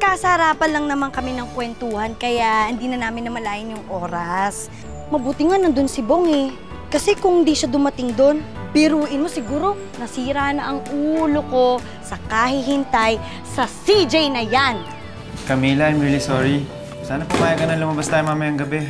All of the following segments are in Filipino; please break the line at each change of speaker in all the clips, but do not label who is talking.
nagkasa harapan lang naman kami ng kwentuhan, kaya hindi na namin namalayan yung oras. Mabuti nga nandun si Bong eh. Kasi kung di siya dumating doon, biruin mo siguro, nasira na ang ulo ko sa kahihintay sa CJ na yan.
Camila, I'm really sorry. Sana pumayag ka na lumabas tayo mamayang gabi.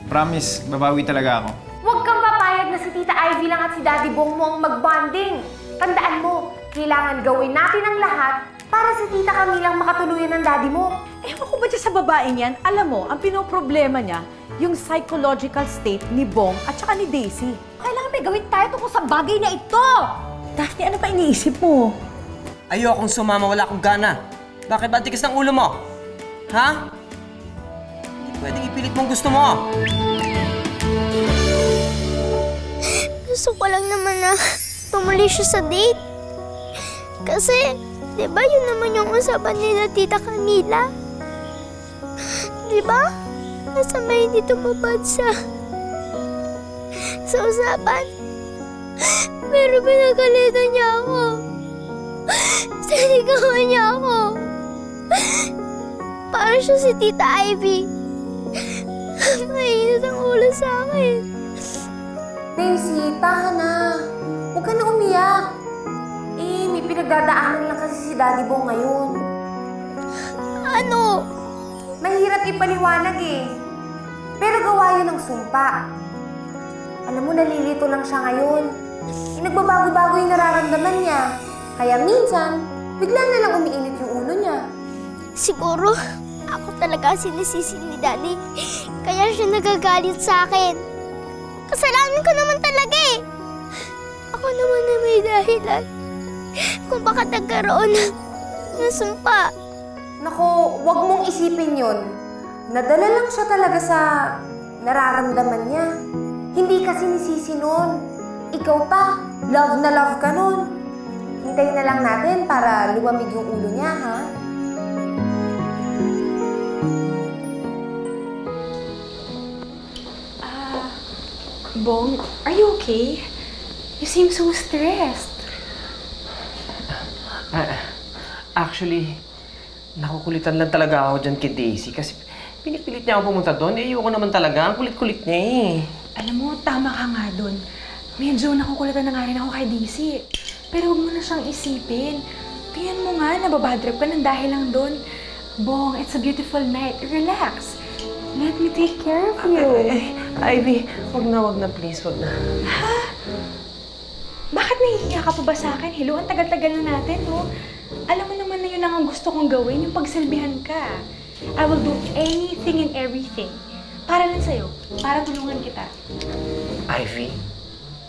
Promise, babawi talaga ako.
Huwag kang papayag na si Tita Ivy lang at si Daddy Bong mo ang mag-bonding. Tandaan mo, kailangan gawin natin ang lahat para si Tita Camilang makatuluyan ng daddy mo.
Ewan ko ba dyan sa babaeng yan? Alam mo, ang pinoproblema niya, yung psychological state ni Bong at saka ni Daisy.
Kailangan may gawin tayo tungkol sa bagay na ito!
Daphne, ano pa iniisip mo?
Ayokong sumama, wala akong gana. Bakit ba ang tigas ng ulo mo? Ha? Hindi pwedeng ipilit mong gusto mo.
Gusto ko lang naman na tumuli siya sa date. Kasi, di ba yun naman yung usapan nila Tita Camila? Di ba? Masama hindi tumupad sa usapan. Pero pinagalitan niya ako. Sinigawan niya ako. Para siya si Tita Ivy. Mainit ang ulo sa akin.
Daisy, tahan na. Huwag ka na umiyak. Eh, may pinagdadaanan lang kasi si Daddy Bong ngayon.
Ano?
Mahirap ipaliwanag eh. Pero gawa yun ng sumpa. Alam mo, nalilito lang siya ngayon. Nagbabago-bago yung nararamdaman niya. Kaya minsan, bigla na lang umiinit yung ulo niya.
Siguro, ako talaga sinisisi ni Daddy. Kaya siya nagagalit sa akin. Kasalanan ko naman talaga eh. Ako naman na may dahilan kung bakit nagkaroon ng sumpa.
Naku, wag mong isipin yun. Nadala lang siya talaga sa nararamdaman niya. Hindi kasi nisisi nun. Ikaw pa, love na love ka nun. Hintayin na lang natin para lumamig yung ulo niya, ha?
Bong, are you okay? You seem so stressed.
Actually, nakukulitan lang talaga ako dyan kay Daisy kasi pinipilit niya ako pumunta doon. Eh, ayoko naman talaga. Ang kulit-kulit niya eh.
Alam mo, tama ka nga doon. Medyo nakukulitan na nga rin ako kay Daisy. Pero huwag mo na siyang isipin. Tingnan mo nga, nababadrip ka ng dahil lang doon. Bong, it's a beautiful night. Relax. Let me take care of you.
Ivy, wag na, please. Wag na.
Ha? Bakit nahihiya ka pa ba sa akin? Hello, ang tagal-tagal na natin, no? Alam mo naman na yun ang gusto kong gawin, yung pagsilbihan ka. I will do anything and everything. Para lang sa'yo. Para tulungan kita.
Ivy,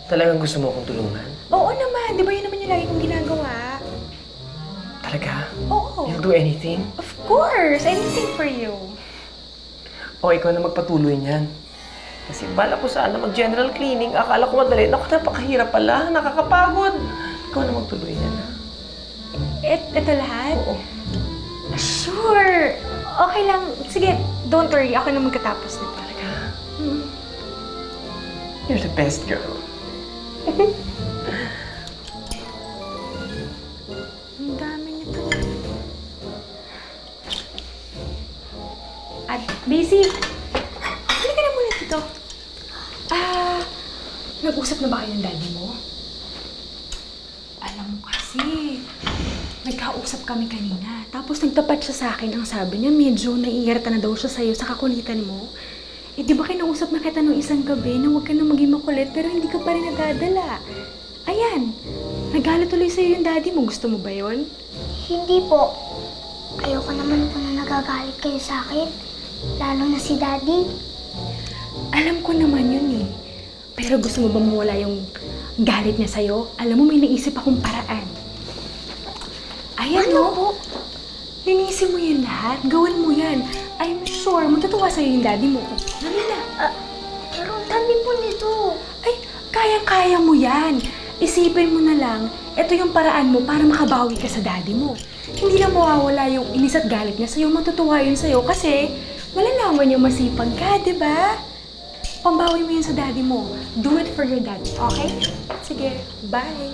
talagang gusto mo akong tulungan?
Oo naman. Di ba yun naman yung lagi kong ginagawa?
Talaga?
Oo.
You'll do anything?
Of course! Anything for you.
O, ikaw na magpatuloy niyan. Kasi bala ko sana mag-general cleaning. Akala ko madali. Naku, napakahirap pala. Nakakapagod. Ikaw na magtuloy niyan, ha?
Ito lahat?
Oo.
Sure! Okay lang. Sige, don't worry. Ako na magkatapos nito.
Talaga? You're the best girl.
Ang dami nito. At, Daisy! Halika na muna dito. Nag-usap na ba kayo ng daddy mo? Alam mo kasi, nagkausap kami kanina. Tapos nagtapat siya sa akin. Ang sabi niya, medyo naiirita na daw siya sa'yo sa kakulitan mo. Eh, di ba kinausap na kita nung isang gabi na huwag ka na maging makulit pero hindi ka pa rin nadadala? Ayan, nagalit ulit sa'yo yung daddy mo. Gusto mo ba yun?
Hindi po. Ayoko naman po na nagagalit kayo sa akin. Lalo na si Daddy.
Alam ko naman yun eh. Pero gusto mo bang mawala yung galit niya sa'yo? Alam mo, may naisip akong paraan. Ayan,
Ano
no?
po?
Linisin mo yan lahat. Gawin mo yan. I'm sure matutuwa sa'yo yung daddy mo. Dali na.
Pero ang dami po nito.
Ay, kayang-kaya mo yan. Isipin mo na lang, ito yung paraan mo para makabawi ka sa daddy mo. Hindi lang mawawala yung inis at galit niya sa'yo. Matutuwa yun sa'yo kasi malalaman yung masipag ka, di ba? Pambawi mo yun sa daddy mo. Do it for your daddy, okay? Sige, bye.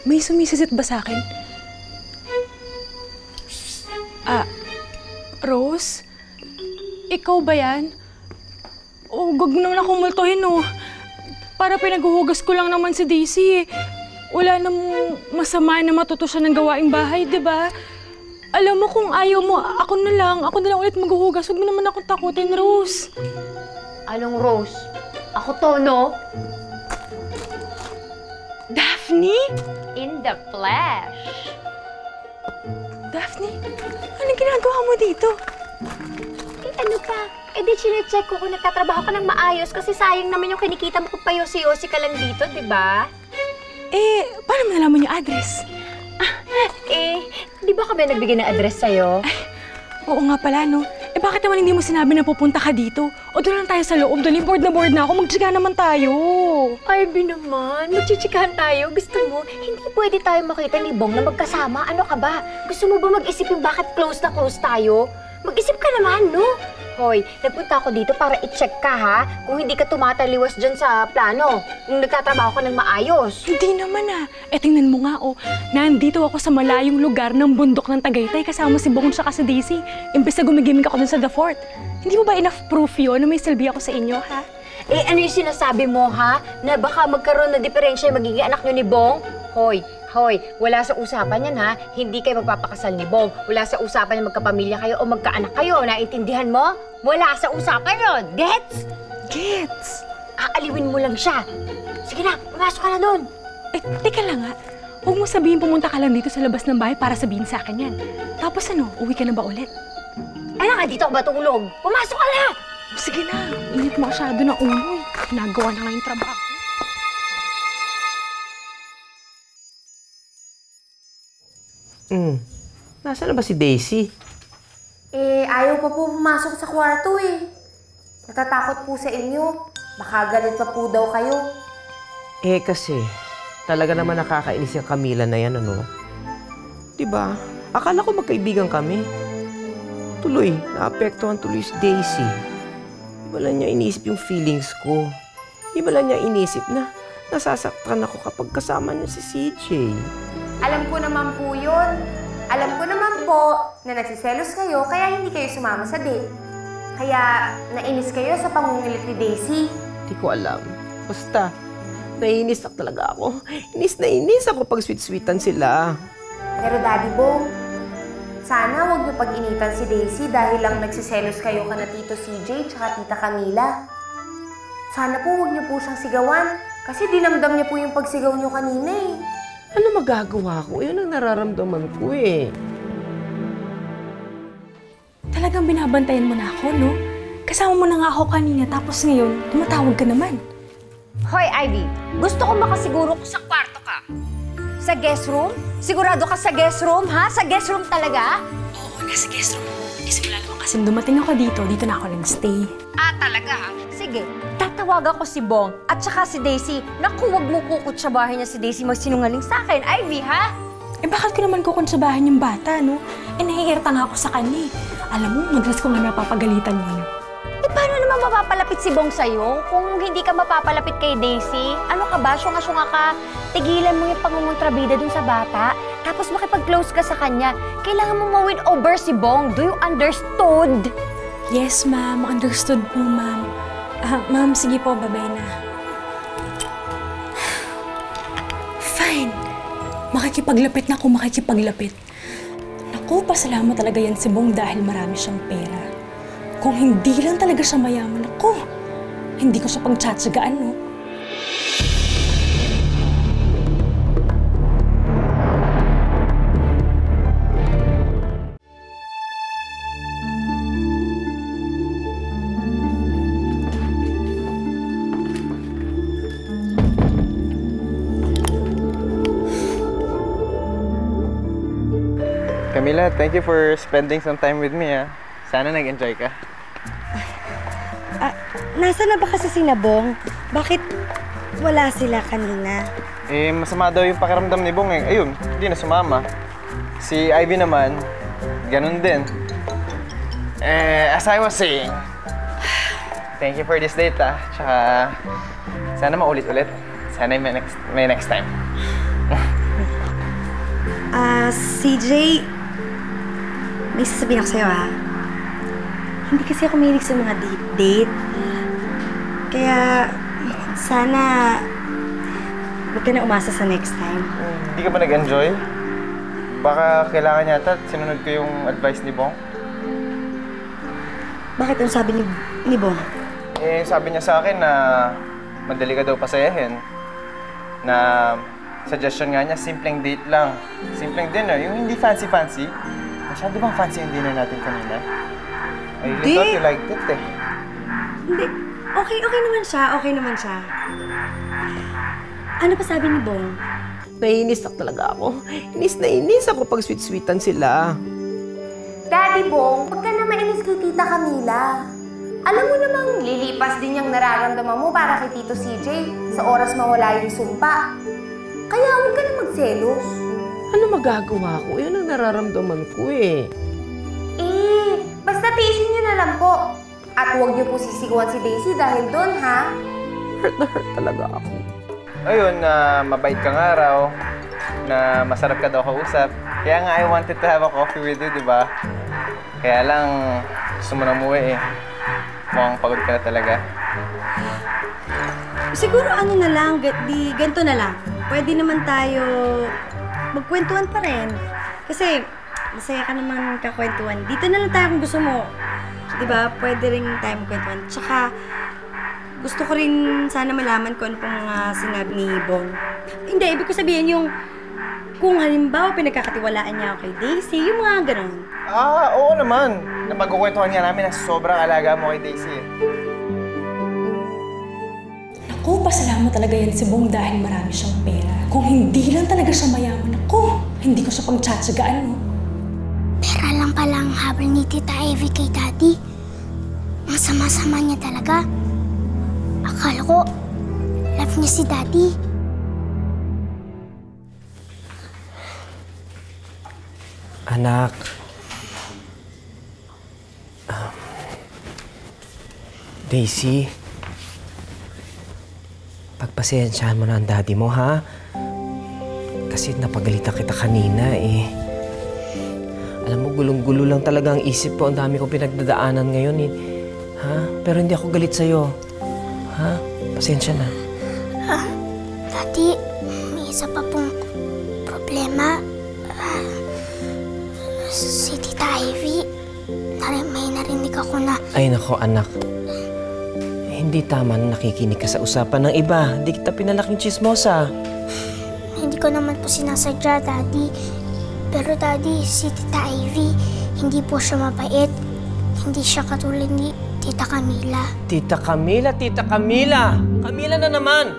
May sumisit ba sa akin? Rose? Ikaw ba yan? Huwag mo naman akong multuhin, oh. Para pinaghuhugas ko lang naman si Daisy, eh. Wala namang masama na matuto siya ng gawaing bahay, di ba? Alam mo, kung ayaw mo, ako na lang ulit maghuhugas. Huwag mo naman akong takutin, Rose.
Anong Rose? Ako to, no?
Daphne?
In the flesh.
Daphne? Anong ginagawa mo dito?
Ano pa? Di chinecheck ko kung nagtatrabaho ka ng maayos kasi sayang naman yung kinikita mo kung payosi-yosi ka lang dito, di ba?
Paano mo nalaman yung address?
Di ba kami nagbigay ng address sa'yo?
Oo nga pala, no? Bakit naman hindi mo sinabi na pupunta ka dito? O doon lang tayo sa loob, doon board na ako, magtsika naman tayo.
Ivy naman, magchichikahan tayo. Gusto mo, hindi pwede tayo makita ni Bong na magkasama. Ano ka ba? Gusto mo ba mag-isip yung bakit close na close tayo? Mag-isip ka naman, no? Hoy, nagpunta ako dito para i-check ka, ha? Kung hindi ka tumataliwas dyan sa plano. Kung nagtatrabaho ka ng maayos.
Hindi naman, tingnan mo nga, nandito ako sa malayong lugar ng bundok ng Tagaytay kasama si Bong at si Daisy. Imbes na gumigimik ako dun sa The Fort. Hindi mo ba enough proof yun na may silbi ako sa inyo, ha?
Ano yung sinasabi mo, ha? Na baka magkaroon ng diferensya yung magiging anak nyo ni Bong? Hoy, wala sa usapan yan, ha? Hindi kayo magpapakasal ni Bong. Wala sa usapan yung magkapamilya kayo o magkaanak kayo. Naintindihan mo? Wala sa usapan yun. Gets?
Gets?
Aaliwin mo lang siya. Sige na, pumasok ka na doon.
Teka lang nga. Huwag mo sabihin pumunta ka lang dito sa labas ng bahay para sabihin sa akin yan. Tapos uwi ka na ba ulit?
Ay nga, dito ako matulog. Pumasok ka na!
Sige na, init mo masyado ng ulo. Nagawa na nga yung trabaho.
Nasaan na ba si Daisy?
Ayaw pa po pumasok sa kwarto, eh. Natatakot po sa inyo. Baka galit pa po daw kayo.
Kasi, talaga naman nakakainis yung Camila na yan, ano? Diba? Akala ko magkaibigan kami. Tuloy, naapektuhan tuloy si Daisy. Di ba lang niya inisip yung feelings ko? Di ba lang niya inisip na nasasaktan ako kapag kasama niya si CJ?
Alam ko naman po yun. Alam ko naman po na nagsiselos kayo kaya hindi kayo sumama sa date. Kaya nainis kayo sa pangungilit ni Daisy.
Di ko alam. Basta, naiinis na talaga ako. Inis ako pag sweet-sweetan sila.
Pero Daddy Bong, sana huwag niyo pag-initan si Daisy dahil lang nagsiselos kayo kana Tito CJ tsaka Tita Camila. Sana po huwag niyo po siyang sigawan kasi dinamdam niya po yung pagsigaw niyo kanina, eh.
Ano magagawa ko? Yan ang nararamdaman ko, eh.
Talagang binabantayan mo na ako, no? Kasama mo na nga ako kanina, tapos ngayon, tumatawag ka naman.
Hoy, Ivy, gusto ko makasiguro kung sa kwarto ka. Sa guest room? Sigurado ka sa guest room, ha? Sa guest room talaga?
Oo, nasa guest room. Simula naman kasi dumating ako dito na ako nag-stay.
Talaga, ha? Sige, tatawagan ko si Bong at saka si Daisy. Naku, huwag mo kukutsabahin niya si Daisy magsinungaling sa akin, Ivy, ha?
Bakit ko naman kukutsabahin yung bata, no? Naiirita nga ako sa kanya, eh. Alam mo, madalas ko nga napapagalitan mo, no?
Paano naman mapapalapit si Bong sa'yo kung hindi ka mapapalapit kay Daisy? Ano ka ba? Syunga-syunga ka. Tigilan mo yung pangungontrabida dun sa bata. Tapos makipag-close ka sa kanya. Kailangan mo ma-win over si Bong. Do you understood?
Yes, ma'am. Understood po, ma'am. Ma'am, sige po, babay na. Fine. Makikipaglapit na kung makikipaglapit. Naku, pasalamat talaga yan si Bong dahil marami siyang pera. Kung hindi lang talaga siya mayaman, ako, hindi ko siya pagtsatsagaan, no?
Camila, thank you for spending some time with me, ha. Sana nag-enjoy ka.
Nasaan na ba kasi si Bong? Bakit wala sila kanina?
Masama daw yung pakiramdam ni Bong, eh. Ayun, hindi na sumama. Si Ivy naman, ganun din. As I was saying, thank you for this date, ha. Tsaka, sana maulit-ulit. Sana may next time.
CJ, may sasabihin ako sa'yo, ha? Hindi kasi ako mahilig sa mga date-date. Kaya, sana, huwag ka na umasa sa next time.
Hindi ka ba nag-enjoy? Baka kailangan yata sinunod ko yung advice ni Bong.
Bakit ang sabi ni Bong?
Eh, sabi niya sa akin na madali ka daw pasayahin. Na suggestion nga niya, simpleng date lang. Simpleng dinner, yung hindi fancy-fancy. Masyado bang fancy yung dinner natin kanina? I really thought you liked it eh.
Hindi. Okay naman siya. Okay naman siya. Ano pa sabi ni Bong?
Naiinis na talaga ako. Inis ako pag sweet-sweetan sila.
Daddy Bong, huwag ka na mainis kay Tita Camila. Alam mo namang lilipas din yung nararamdaman mo para kay Tito CJ sa oras mawala yung sumpa. Kaya huwag ka na magselos.
Ano magagawa ko? Yan ang nararamdaman ko eh.
Basta tiisin niyo na lang po. At huwag niyo po sisiguan si Daisy dahil doon, ha?
Hurt na hurt talaga ako.
Ayun, mabait ka nga raw. Na masarap ka daw kausap. Kaya nga I wanted to have a coffee with you, di ba? Kaya lang, gusto mo na umuwi eh. Mukhang pagod ka na talaga.
Siguro ano na lang, ganito na lang. Pwede naman tayo magkwentuhan pa rin. Kasi masaya ka naman kakwentuhan. Dito na lang tayo kung gusto mo. Diba? Pwede rin tayo magkwentuhan. Tsaka, gusto ko rin sana malaman kung ano pong sinabi ni Bong. Hindi, ibig ko sabihin yung kung halimbawa pinagkakatiwalaan niya ako kay Daisy, yung mga ganon.
Oo naman. Napagkukwentuhan nga namin na sobrang alaga mo kay Daisy eh.
Naku, pasalamat talaga yan si Bong dahil marami siyang pera. Kung hindi lang talaga siya mayaman, naku, hindi ko siya pagtsatsagaan, no?
Pera lang pala ang habol ni Tita Ivy kay Daddy. Ang sama-sama niya talaga. Akala ko, love niya si Daddy.
Anak. Daisy. Pagpasensyahan mo na ang daddy mo, ha? Kasi napagalitan kita kanina, eh. Alam mo, gulong-gulo lang talaga ang isip ko. Ang dami kong pinagdadaanan ngayon, eh. Ha? Pero hindi ako galit sa'yo. Ha? Pasensya na.
Daddy, may isa pa pong problema. Si Tita Ivy, may narinig ako na...
Ay, nako, anak. Hindi tama na nakikinig ka sa usapan ng iba. Hindi kita pinalaking chismosa.
Hindi ko naman po sinasadya, Daddy. Pero Daddy, si Tita Ivy, hindi po siya mabait. Hindi siya katulad ni Tita Camila.
Tita Camila, Tita Camila! Camila na naman!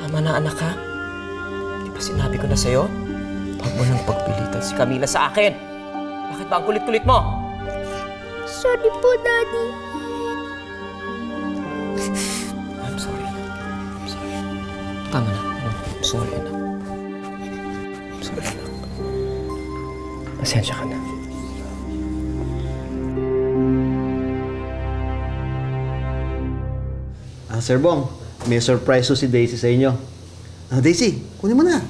Tama na, anak, ha? Di ba sinabi ko na sa'yo? Huwag mo nang pagpilitan si Camila sa akin. Bakit ba ang kulit-kulit mo?
Sorry po, Daddy.
I'm sorry. I'm sorry. Tama na. I'm sorry, anak. I'm sorry, anak. Pasensya ka na.
Sir Bong, may surprise si Daisy sa inyo. Daisy, kunin mo na.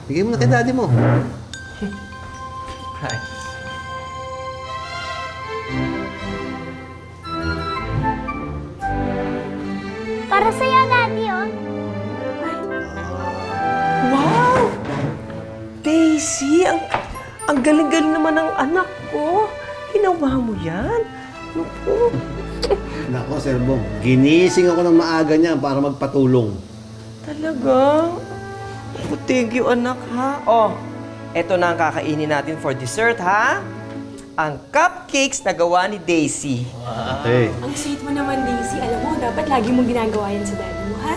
Bigay mo na kay daddy mo.
Hi.
Para sa'yo, Daddy, oh.
Wow! Daisy, ang galing-galing naman ng anak ko. Ginawa mo yan? Naku.
Nako, Sir Bong, ginising ako ng maaga niya para magpatulong.
Talaga? Oh, thank you, anak, ha? Oh, eto na ang kakainin natin for dessert, ha? Ang cupcakes na gawa ni Daisy.
Hey.
Ang sweet mo naman, Daisy. Alam mo, dapat lagi mong ginagawa yan sa daddy mo, ha?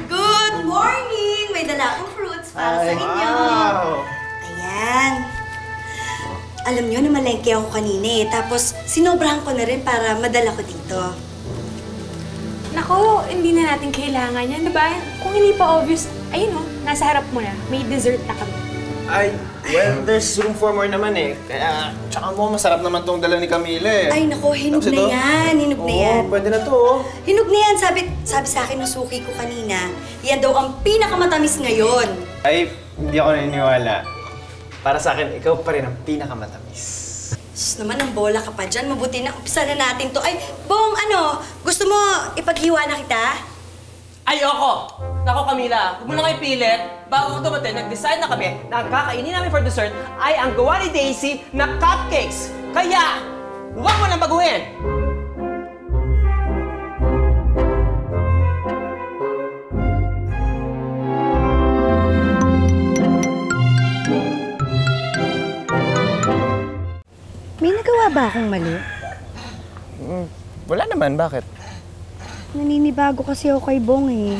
Good morning! May dala akong fruits para sa inyo.
Wow!
Ayan. Alam nyo, namalengke ako kanina eh. Tapos, sinobrahan ko na rin para madala ko dito.
Nako, hindi na natin kailangan yan, diba? Kung hindi pa obvious, ayun o, nasa harap mo na. May dessert na kami.
Ay, well, there's room for more naman eh. Kaya, tsaka mo, masarap naman tong dala ni Camila eh.
Ay, nako, hinog
Tapos
na
ito?
yan. Hinog na yan.
Oo, pwede na to oh.
Hinog na yan. Sabi sa akin ng suki ko kanina, yan daw ang pinakamatamis ngayon.
Ay, hindi ako naniniwala. Para sa akin, ikaw pa rin ang pinakamatamis.
Sus naman, ang bola ka pa dyan. Mabuti na umpisa na natin to. Ay, Bong, ano? Gusto mo ipaghiwa na kita?
Ayoko! Nako, Camila, huwag mo na kayo pilit. Bago dumating, nag-decide na kami na ang kakainin namin for dessert ay ang gawa ni Daisy na cupcakes. Kaya, huwag mo nang baguhin!
May nagawa ba akong mali?
Wala naman, bakit?
Naninibago kasi ako kay Bong eh.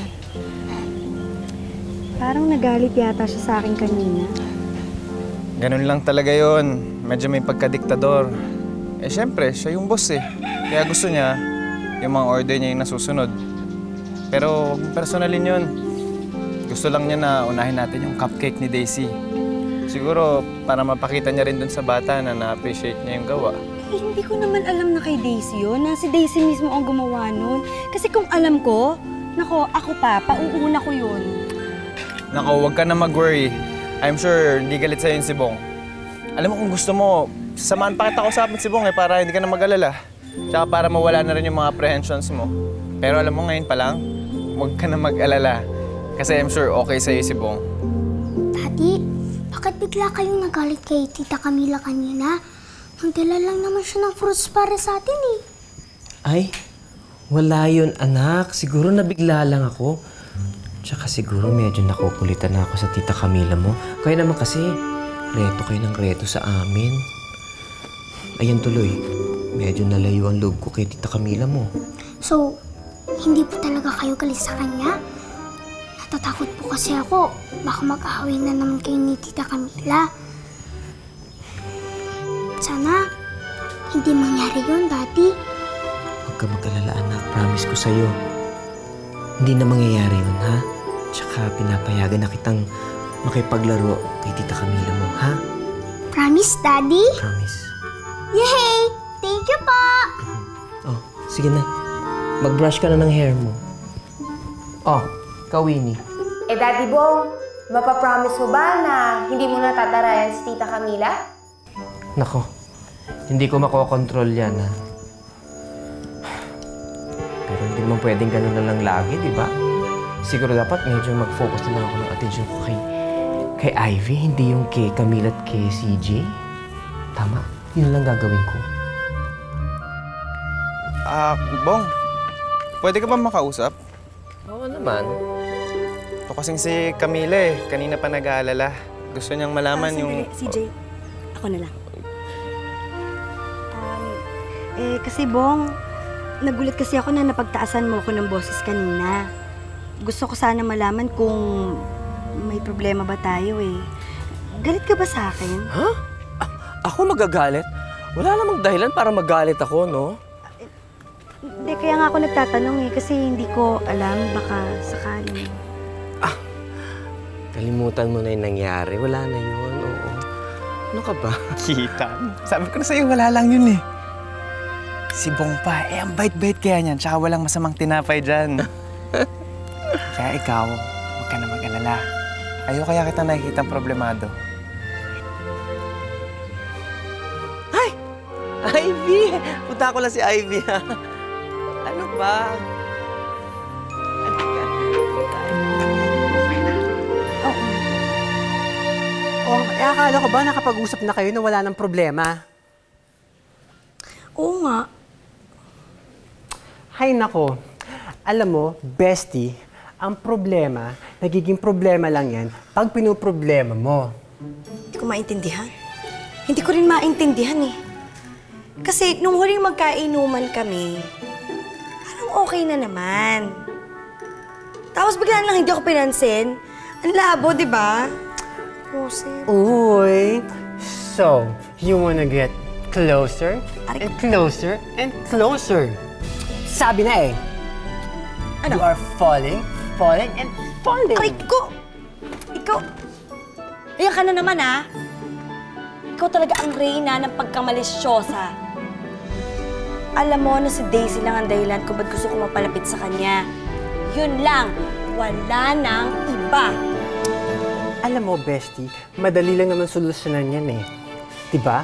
Parang nagalit yata siya sa akin kanina.
Ganun lang talaga yon. Medyo may pagkadiktador. Eh, syempre, siya yung boss eh. Kaya gusto niya, yung mga order niya yung nasusunod. Pero, huwag mong personalin yun. Gusto lang niya na unahin natin yung cupcake ni Daisy. Siguro, para mapakita niya rin dun sa bata na na-appreciate niya yung gawa.
Eh, hindi ko naman alam na kay Daisy yun, na si Daisy mismo ang gumawa nun. Kasi kung alam ko, nako, ako pa, pauuna ko yun.
Nako, huwag ka na mag-worry. I'm sure hindi galit sa'yo yung si Bong. Alam mo kung gusto mo, samahan pa kita kausapin si Bong eh, para hindi ka na mag-alala. Tsaka para mawala na rin yung mga apprehensions mo. Pero alam mo ngayon pa lang, huwag ka na mag-alala. Kasi I'm sure okay sa'yo si Bong.
Daddy, bakit bigla kayong nagalit kay Tita Camila kanina? Nagdala lang naman siya ng fruits para sa atin eh.
Ay, wala yun, anak. Siguro nabigla lang ako. Tsaka siguro medyo nakukulitan na ako sa Tita Camila mo. Kaya naman kasi, reto kayo ng reto sa amin. Ayan tuloy, medyo nalayo ang loob ko kay Tita Camila mo.
So, hindi po talaga kayo galit sa kanya? Natatakot po kasi ako. Baka mag-away na naman kayo ni Tita Camila. Sana, hindi mangyari yun, Daddy.
Huwag ka mag-alala, anak. Promise ko sa'yo. Hindi na mangyayari yun, ha? Tsaka pinapayagan na kitang makipaglaro kay Tita Camila mo, ha?
Promise, Daddy?
Promise.
Yay! Thank you po!
Oh, sige na. Mag-brush ka na ng hair mo. Oh, Kawini.
Eh, Daddy Bong, mapapromise mo ba na hindi mo na tatarayan si Tita Camila?
Nako, hindi ko makokontrol yan, ha? Pero hindi naman pwedeng ganun na lang lagi, di ba? Siguro dapat medyo mag-focus na lang ako ng attention ko kay Ivy, hindi yung kay Camila at kay CJ. Tama, yun lang gagawin ko.
Bong, pwede ka ba makausap?
Oo naman.
Ito kasing si Camila eh, kanina pa nag-aalala. Gusto niyang malaman yung...
CJ, ako na lang. Kasi Bong, nagulat kasi ako na napagtaasan mo ako ng boses kanina. Gusto ko sana malaman kung may problema ba tayo eh. Galit ka ba sa akin?
Ha? Ako magagalit? Wala namang dahilan para magalit ako, no?
Hindi, kaya nga ako nagtatanong eh, kasi hindi ko alam, baka sakali.
Kalimutan mo na yung nangyari. Wala na yun, oo. Ano ka ba?
Kita. Sabi ko na sa'yo, wala lang yun eh. Si Bong pa, ang bait-bait kaya niyan, tsaka walang masamang tinapay dyan. Kaya ikaw, huwag ka na mag-alala. Ayaw kaya kita nakikita problemado.
Ay! Ivy! Punta ko lang si Ivy, ha? Ano ba?
Akala ko ba nakapag-usap na kayo na wala ng problema?
Oo nga.
Hay nako, alam mo, bestie, ang problema, nagiging problema lang yan pag pinoproblema mo.
Hindi ko maintindihan. Hindi ko rin maintindihan eh. Kasi nung huling magkainuman kami, parang okay na naman. Tapos biglaan lang hindi ako pinansin. Ang labo, di ba? Joseph.
Uy, so, you wanna get closer and closer and closer. Sabi na eh.
Ano?
You are falling, falling, and falling.
Aray ko! Ikaw, Ayan ka na naman, ha? Ikaw talaga ang reyna ng pagkamalisyosa. Alam mo na si Daisy lang ang dahilan kung ba't gusto ko mapalapit sa kanya. Yun lang. Wala nang iba.
Alam mo, bestie, madali lang naman solusyonan yan eh. Diba?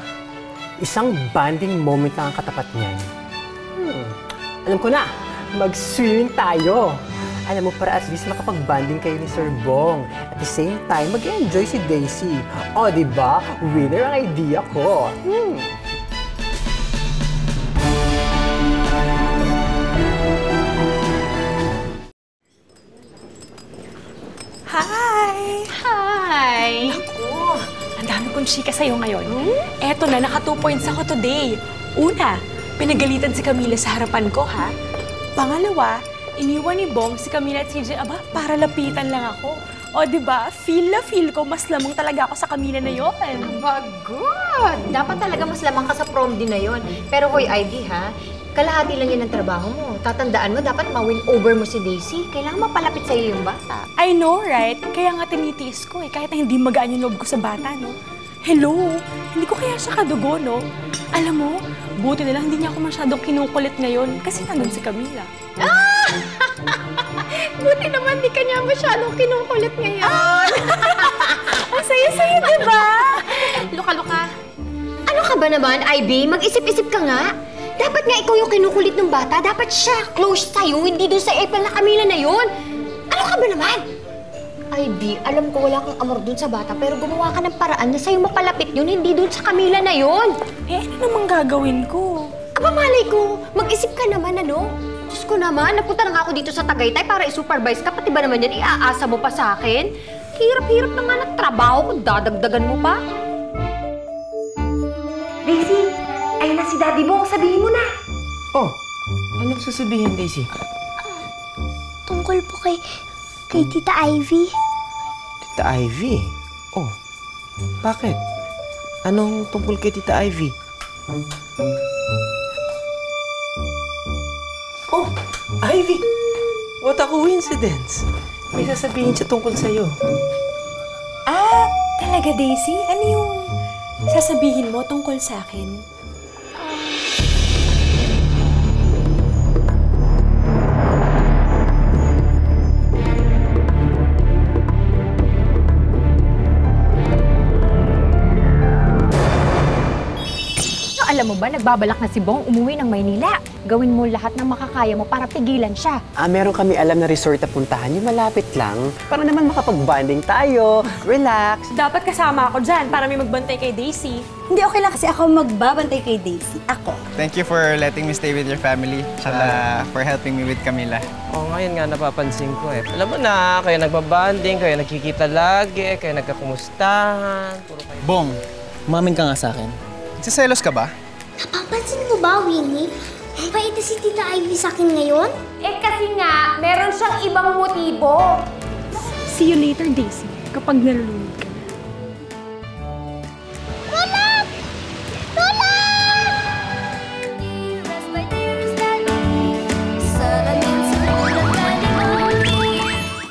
Isang bonding moment lang ang katapat niyan. Alam ko na, mag-swimming tayo. Alam mo, para at least makapag-bonding kayo ni Sir Bong. At the same time, mag-enjoy si Daisy. O, diba? Winner ang idea ko.
Hi!
Hi!
Naku, ang dami kong chika sa'yo ngayon. Eto na, naka 2 points ako today. Una, pinagalitan si Camila sa harapan ko, ha? Pangalawa, iniwan ni Bong si Camila at CJ, aba, para lapitan lang ako. O, diba, feel na feel ko, mas lamang talaga ako sa Camila na yon.
Good! Dapat talaga mas lamang ka sa prom din na yon. Pero hoy, Ivy, ha? Kalahati lang yan ang trabaho mo. Tatandaan mo, dapat ma-win over mo si Daisy. Kailangan mapalapit sa'yo yung bata.
I know, right? Kaya nga tinitiis ko eh, kahit na hindi magaan yung loob ko sa bata, no? Hello? Hindi ko kaya siya kadugo, no? Alam mo, buti na lang hindi niya ako masyadong kinukulit ngayon kasi nandun si Camila.
Buti naman di ka niya masyadong kinukulit ngayon.
Ang saya-saya, diba?
Luka-luka. Ano ka ba naman, Ivy? Mag-isip-isip ka nga. Dapat nga ikaw yung kinukulit ng bata. Dapat siya close sa'yo, hindi doon sa April na Camila na yun. Ano ka ba naman? Ivy, alam ko wala kang amor doon sa bata, pero gumawa ka ng paraan na sa'yo mapalapit yun, hindi doon sa Camila na yun.
Eh, ano namang gagawin ko?
Aba, malay ko. Mag-isip ka naman, ano? Diyos ko naman, nagpunta na nga ako dito sa Tagaytay para i-supervise ka. Pati ba naman yan, iaasa mo pa sa akin? Hirap-hirap na nga ng trabaho ko, dadagdagan mo pa. Daisy, ayun na si Daddy Bong, sabihin mo na.
Oh, anong sasabihin, Daisy?
Tungkol po kay Tita Ivy.
Tita Ivy? Oh, bakit? Anong tungkol kay Tita Ivy? Oh, Ivy! What a coincidence! May sasabihin siya tungkol sa'yo.
Ah, talaga, Daisy? Ano yung sasabihin mo tungkol sa akin?
Alam mo ba, nagbabalak na si Bong umuwi ng Maynila. Gawin mo lahat ng makakaya mo para pigilan siya.
Meron kami alam na resort na puntahan, yung malapit lang. Para naman makapag-bonding tayo, relax.
Dapat kasama ako dyan para may magbantay kay Daisy.
Hindi, okay lang kasi ako magbabantay kay Daisy. Ako.
Thank you for letting me stay with your family. Tsaka for helping me with Camila.
Oh, ngayon nga napapansin ko eh. Alam mo na, kayo nagbabanding, kayo nagkikita lagi, kayo nagkakumustahan, puro kayo...
Bong, umamin ka nga sa akin. Nagsiselos ka ba?
Napapansin mo ba, Winnie? Mabait na si Tita Ivy sa akin ngayon?
Eh kasi nga, meron siyang ibang motibo.
See you later, Daisy, kapag nalulunod ka.